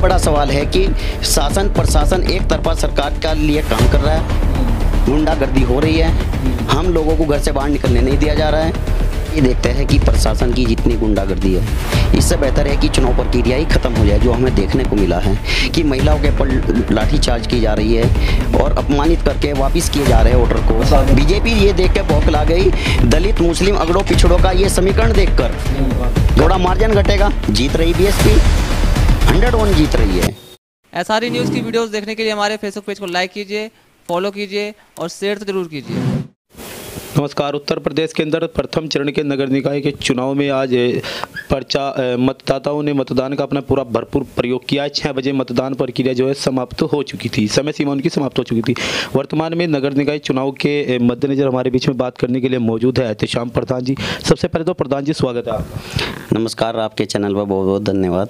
बड़ा सवाल है कि शासन प्रशासन एक तरफा सरकार का लिए काम कर रहा है, गुंडागर्दी हो रही है, हम लोगों को घर से बाहर निकलने नहीं दिया जा रहा है। ये देखते हैं कि प्रशासन की जितनी गुंडागर्दी है, इससे बेहतर है कि चुनाव प्रक्रिया ही खत्म हो जाए। जो हमें देखने को मिला है कि महिलाओं के ऊपर लाठीचार्ज की जा रही है और अपमानित करके वापस किए जा रहे हैं वोटर को। बीजेपी ये देख के बौखला गई। दलित मुस्लिम अगड़ों पिछड़ों का ये समीकरण देखकर थोड़ा मार्जिन घटेगा। जीत रही बीएसपी 101 जीत रही है। SRE न्यूज़ की वीडियोस देखने के लिए हमारे फेसबुक पेज को लाइक कीजिए, फॉलो कीजिए और शेयर तो जरूर कीजिए। नमस्कार। उत्तर प्रदेश के अंदर प्रथम चरण के नगर निकाय के चुनाव में आज मतदाताओं ने मतदान का अपना पूरा भरपूर प्रयोग किया है। 6 बजे मतदान प्रक्रिया जो है समाप्त हो चुकी थी, समय सीमा उनकी समाप्त हो चुकी थी। वर्तमान में नगर निकाय चुनाव के मद्देनजर हमारे बीच में बात करने के लिए मौजूद है एहतेशाम प्रधान जी। सबसे पहले तो प्रधान जी स्वागत है आपका। नमस्कार, आपके चैनल पर बहुत बहुत धन्यवाद।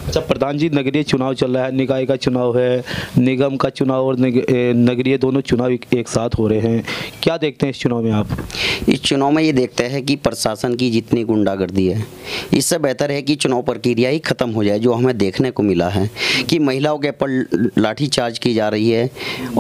अच्छा प्रधान जी, नगरीय चुनाव चल रहा है, निकाय का चुनाव है, निगम का चुनाव और नगरीय दोनों चुनाव एक साथ हो रहे हैं। क्या देखते हैं इस चुनाव में आप? इस चुनाव में ये देखते हैं कि प्रशासन की जितनी गुंडागर्दी है, इससे बेहतर है कि चुनाव प्रक्रिया ही खत्म हो जाए। जो हमें देखने को मिला है कि महिलाओं के ऊपर लाठीचार्ज की जा रही है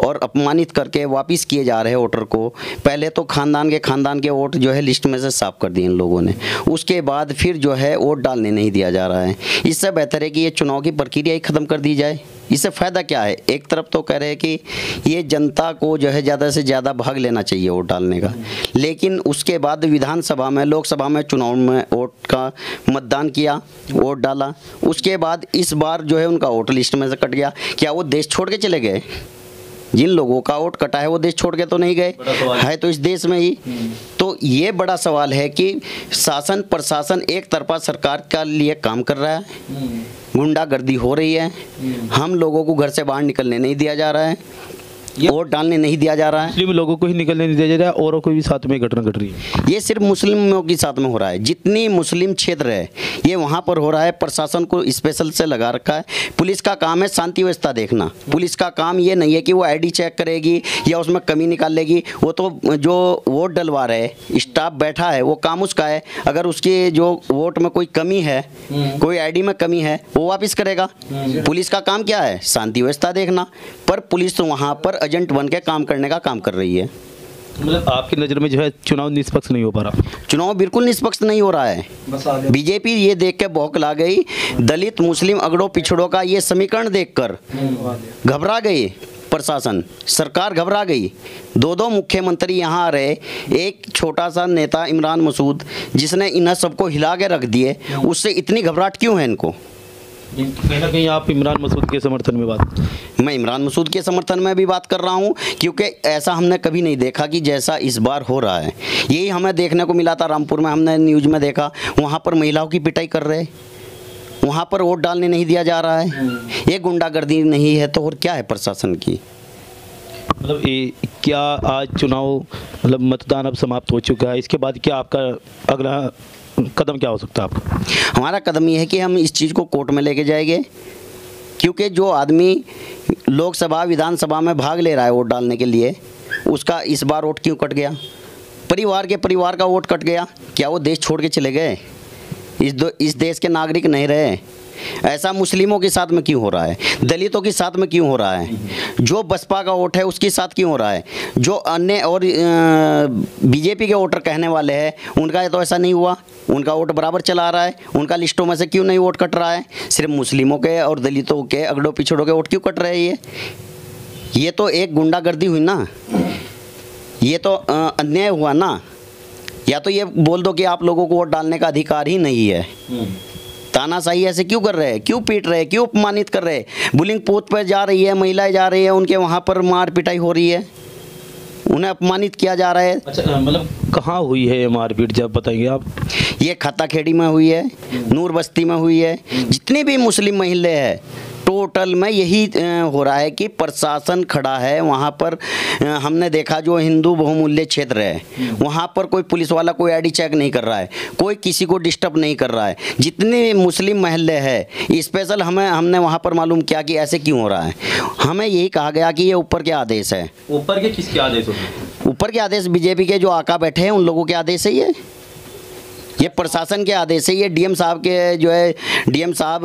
और अपमानित करके वापस किए जा रहे हैं वोटर को। पहले तो खानदान के वोट जो है लिस्ट में से साफ कर दिए इन लोगों ने, उसके बाद फिर जो है वोट डालने नहीं दिया जा रहा है। इससे बेहतर है कि ये चुनाव की प्रक्रिया ही खत्म कर दी जाए। इससे फ़ायदा क्या है? एक तरफ तो कह रहे हैं कि ये जनता को जो है ज़्यादा से ज़्यादा भाग लेना चाहिए वोट डालने का, लेकिन उसके बाद विधानसभा में, लोकसभा में चुनाव में वोट का मतदान किया, वोट डाला, उसके बाद इस बार जो है उनका वोट लिस्ट में से कट गया। क्या वो देश छोड़ के चले गए? जिन लोगों का वोट कटा है वो देश छोड़ के तो नहीं गए, है तो इस देश में ही। तो ये बड़ा सवाल है कि शासन प्रशासन एक तरफा सरकार का लिए काम कर रहा है, गुंडागर्दी हो रही है, हम लोगों को घर से बाहर निकलने नहीं दिया जा रहा है, वोट डालने नहीं दिया जा रहा है। मुस्लिम लोगों को ही निकलने नहीं दिया जा रहा है, औरों को भी साथ में घटना घट रही है। ये सिर्फ मुस्लिमों के साथ में हो रहा है। जितनी मुस्लिम क्षेत्र है ये वहाँ पर हो रहा है। प्रशासन को स्पेशल से लगा रखा है। पुलिस का काम है शांति व्यवस्था देखना। पुलिस का काम ये नहीं है कि वो आईडी चेक करेगी या उसमें कमी निकाल लेगी। वो तो जो वोट डलवा रहे स्टाफ बैठा है वो काम उसका है। अगर उसकी जो वोट में कोई कमी है, कोई आईडी में कमी है, वो वापस करेगा। पुलिस का काम क्या है? शांति व्यवस्था देखना। पर पुलिस तो वहाँ पर एजेंट बन के काम करने का काम कर रही है। मतलब आपकी नज़र में जो है चुनाव निष्पक्ष नहीं हो पा रहा? चुनाव बिल्कुल निष्पक्ष नहीं हो रहा है। बीजेपी ये देख के बौखला गई। दलित मुस्लिम अगड़ों पिछड़ों का ये समीकरण देखकर घबरा गई प्रशासन, सरकार घबरा गई। दो मुख्यमंत्री यहाँ आ रहे, एक छोटा सा नेता इमरान मसूद जिसने इन्हें सबको हिला के रख दिए, उससे इतनी घबराहट क्यों है इनको? कहीं ना कहीं आप इमरान मसूद के समर्थन में बात? मैं इमरान मसूद के समर्थन में भी बात कर रहा हूं, क्योंकि ऐसा हमने कभी नहीं देखा कि जैसा इस बार हो रहा है। यही हमें देखने को मिला था रामपुर में, हमने न्यूज़ में देखा। वहां पर महिलाओं की पिटाई कर रहे, वहां पर वोट डालने नहीं दिया जा रहा है। ये गुंडागर्दी नहीं है तो और क्या है प्रशासन की? मतलब क्या आज चुनाव मतलब मतदान अब समाप्त हो चुका है, इसके बाद क्या आपका अगला कदम क्या हो सकता है आपका? हमारा कदम ये है कि हम इस चीज़ को कोर्ट में लेके जाएंगे, क्योंकि जो आदमी लोकसभा विधानसभा में भाग ले रहा है वोट डालने के लिए, उसका इस बार वोट क्यों कट गया? परिवार का वोट कट गया। क्या वो देश छोड़ के चले गए? इस देश के नागरिक नहीं रहे? ऐसा मुस्लिमों के साथ में क्यों हो रहा है? दलितों के साथ में क्यों हो रहा है? जो बसपा का वोट है उसके साथ क्यों हो रहा है? जो अन्य और बीजेपी के वोटर कहने वाले हैं उनका तो ऐसा नहीं हुआ। उनका वोट बराबर चला आ रहा है। उनका लिस्टों में से क्यों नहीं वोट कट रहा है? सिर्फ मुस्लिमों के और दलितों के, अगड़ों पिछड़ों के वोट क्यों कट रहे हैं? ये तो एक गुंडागर्दी हुई ना, ये तो अन्याय हुआ ना। या तो ये बोल दो कि आप लोगों को वोट डालने का अधिकार ही नहीं है। तानाशाही ऐसे क्यों कर रहे हैं? क्यों पीट रहे हैं? क्यों अपमानित कर रहे हैं? बुलिंग बूथ पर जा रही है, महिलाएं जा रही है, उनके वहाँ पर मार पिटाई हो रही है, उन्हें अपमानित किया जा रहा है। अच्छा, मतलब कहाँ हुई है ये मारपीट, जब बताएंगे आप? ये खत्ता खेड़ी में हुई है, नूर बस्ती में हुई है। जितनी भी मुस्लिम महिलाएं हैं टोटल में यही हो रहा है कि प्रशासन खड़ा है वहाँ पर। हमने देखा जो हिंदू बहुमूल्य क्षेत्र है वहाँ पर कोई पुलिस वाला कोई आईडी चेक नहीं कर रहा है, कोई किसी को डिस्टर्ब नहीं कर रहा है। जितने मुस्लिम महल्ले हैं स्पेशल हमने वहाँ पर मालूम किया कि ऐसे क्यों हो रहा है। हमें यही कहा गया कि ये ऊपर के आदेश है। ऊपर के किसके आदेश होते हैं? ऊपर के आदेश बीजेपी के जो आका बैठे हैं उन लोगों के आदेश है ये। ये प्रशासन के आदेश है, ये डीएम साहब के जो है, डीएम साहब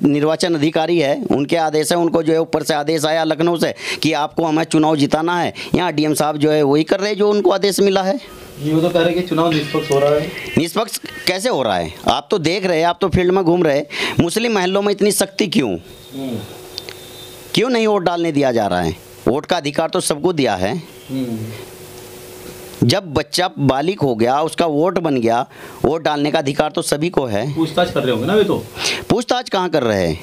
निर्वाचन अधिकारी है, उनके आदेश है। उनको जो है ऊपर से आदेश आया लखनऊ से कि आपको हमें चुनाव जिताना है। यहाँ डीएम साहब जो है वही कर रहे हैं जो उनको आदेश मिला है। ये तो कह रहे हैं कि चुनाव निष्पक्ष हो रहा है। निष्पक्ष कैसे हो रहा है? आप तो देख रहे हैं, आप तो फील्ड में घूम रहे। मुस्लिम महलों में इतनी सख्ती क्यों नहीं वोट डालने दिया जा रहा है? वोट का अधिकार तो सबको दिया है। जब बच्चा बालिग हो गया, उसका वोट बन गया, वोट डालने का अधिकार तो सभी को है। पूछताछ कर रहे होंगे ना वे तो? पूछताछ कहाँ कर रहे हैं?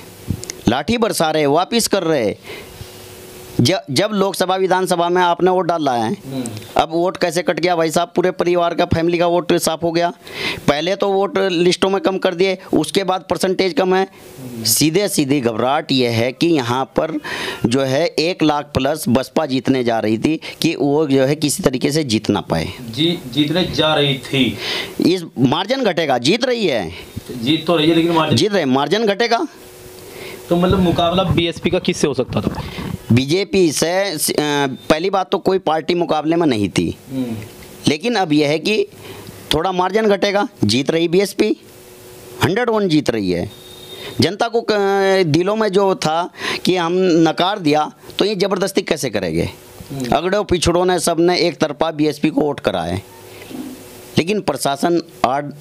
लाठी बरसा रहे, वापिस कर रहे। जब लोकसभा विधानसभा में आपने वोट डाला है, अब वोट कैसे कट गया भाई साहब? पूरे परिवार का, फैमिली का वोट साफ हो गया। पहले तो वोट लिस्टों में कम कर दिए, उसके बाद परसेंटेज कम है। सीधे घबराहट ये है कि यहाँ पर जो है 1 लाख प्लस बसपा जीतने जा रही थी कि वो जो है किसी तरीके से जीत ना पाए। जीतने जा रही थी, इस मार्जिन घटेगा। जीत रही है, जीत तो रही है, लेकिन जीत रहे, मार्जिन घटेगा। तो मतलब मुकाबला बीएसपी का किससे हो सकता था? बीजेपी से पहली बात तो कोई पार्टी मुकाबले में नहीं थी, लेकिन अब यह है कि थोड़ा मार्जिन घटेगा। जीत रही बीएसपी, 101 जीत रही है। जनता को दिलों में जो था कि हम नकार दिया, तो ये ज़बरदस्ती कैसे करेंगे? अगड़ों पिछड़ों ने सब ने एक तरफा बीएसपी को वोट करा है, लेकिन प्रशासन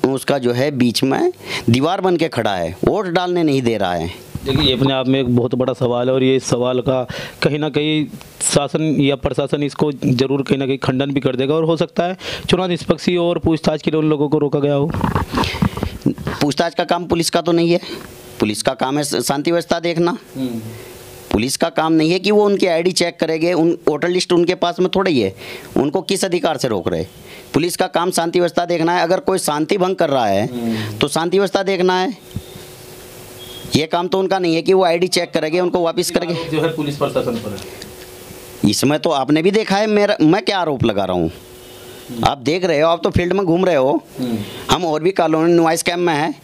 उसका जो है बीच में दीवार बन के खड़ा है, वोट डालने नहीं दे रहा है। देखिए, ये अपने आप में एक बहुत बड़ा सवाल है और ये इस सवाल का कहीं ना कहीं शासन या प्रशासन इसको जरूर कहीं ना कहीं खंडन भी कर देगा और हो सकता है चुनाव निष्पक्ष और पूछताछ के लिए उन लोगों को रोका गया हो। पूछताछ का काम पुलिस का तो नहीं है। पुलिस का काम है शांति व्यवस्था देखना। पुलिस का काम नहीं है कि वो उनकी आईडी चेक करेंगे। उन वोटर लिस्ट उनके पास में थोड़ा ही है, उनको किस अधिकार से रोक रहे? पुलिस का काम शांति व्यवस्था देखना है। अगर कोई शांति भंग कर रहा है तो शांति व्यवस्था देखना है। ये काम तो उनका नहीं है कि वो आईडी चेक करेंगे, उनको वापस करेंगे। जो है पुलिस प्रशासन पर है। इसमें तो आपने भी देखा है, मैं क्या आरोप लगा रहा हूँ? आप देख रहे हो, आप तो फील्ड में घूम रहे हो। हम और भी कॉलोनी नॉइस कैंप में है,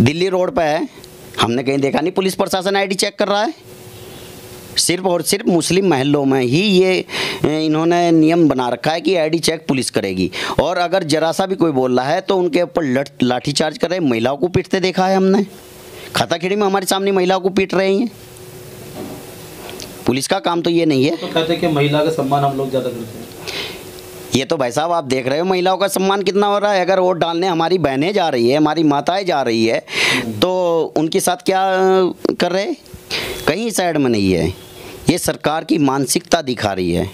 दिल्ली रोड पे है, हमने कहीं देखा नहीं पुलिस प्रशासन आईडी चेक कर रहा है। सिर्फ और सिर्फ मुस्लिम महलों में ही ये इन्होंने नियम बना रखा है कि आईडी चेक पुलिस करेगी, और अगर जरा सा भी कोई बोल रहा है तो उनके ऊपर लाठीचार्ज कर रहे हैं। महिलाओं को पीटते देखा है हमने, खाताखेड़ी में हमारे सामने महिलाओं को पीट रही हैं। पुलिस का काम तो ये नहीं है। तो कहते हैं कि महिला का सम्मान हम लोग ज़्यादा करते हैं। ये तो भाई साहब आप देख रहे हो महिलाओं का सम्मान कितना हो रहा है। अगर वोट डालने हमारी बहनें जा रही है, हमारी माताएं जा रही है, तो उनके साथ क्या कर रहे? कहीं साइड में नहीं है। ये सरकार की मानसिकता दिखा रही है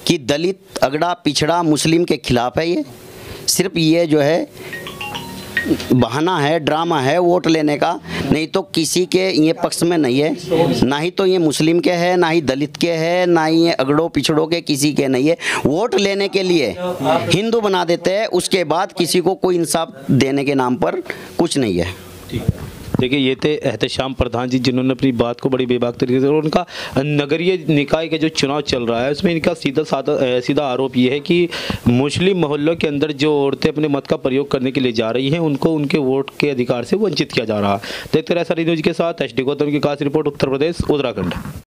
कि दलित, अगड़ा, पिछड़ा, मुस्लिम के खिलाफ है। ये सिर्फ ये जो है बहाना है, ड्रामा है वोट लेने का, नहीं तो किसी के ये पक्ष में नहीं है। ना ही तो ये मुस्लिम के है, ना ही दलित के है, ना ही ये अगड़ों पिछड़ों के किसी के नहीं है। वोट लेने के लिए हिंदू बना देते हैं, उसके बाद किसी को कोई इंसाफ देने के नाम पर कुछ नहीं है। देखिए, ये थे एहतेशाम प्रधान जी, जिन्होंने अपनी बात को बड़ी बेबाक तरीके से, और उनका नगरीय निकाय का जो चुनाव चल रहा है उसमें इनका सीधा आरोप ये है कि मुस्लिम मोहल्लों के अंदर जो औरतें अपने मत का प्रयोग करने के लिए जा रही हैं, उनको उनके वोट के अधिकार से वंचित किया जा रहा है। देखते रहे सारी न्यूज़ के साथ। HD गौतम की खास रिपोर्ट, उत्तर प्रदेश, उत्तराखंड।